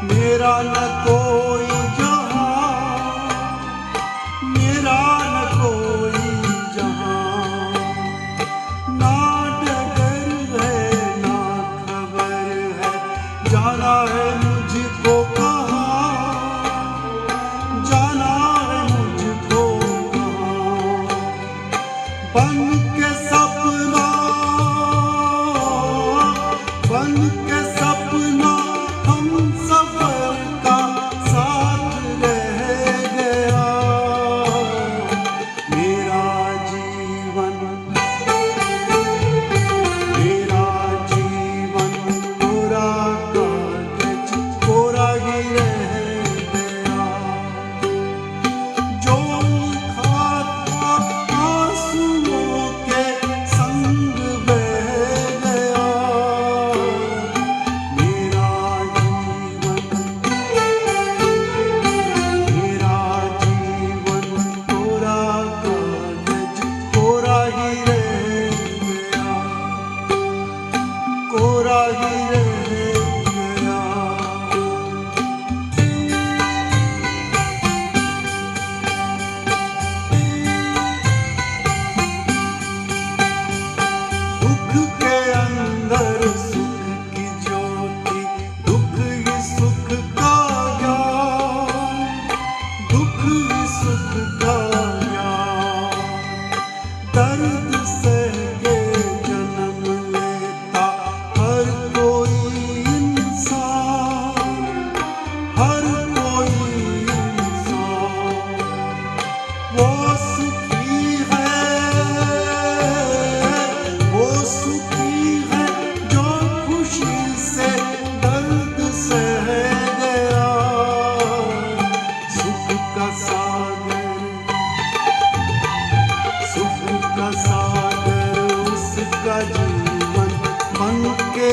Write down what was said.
मेरा न कोई जहां, मेरा न कोई जहां, ना डगर है ना खबर है, जाना है मुझको कहाँ, जाना है मुझको कहाँ। बन के सपना, बन के सपना हम सफर का साथ रह गया। मेरा जीवन, मेरा जीवन कोरा कागज कोरा ही रह गया। जो लिखा था आंसुओं के संग बह गया। मेरा जीवन, मेरा जीवन कोरा कागज कोरा ही रह गया, कोरा ही रह गया। दुख के अंदर सुख की ज्योति, दुख ही सुख का ज्ञान, दुख ही सुख का ज्ञान। दर्द सह के जन्म लेता हर कोई इंसान, हर कोई इंसान। वो सुखी है, वो सुखी है जो खुशी से दर्द सह गया। सुख का सागर, सुख का सागर उसका जीवन बन के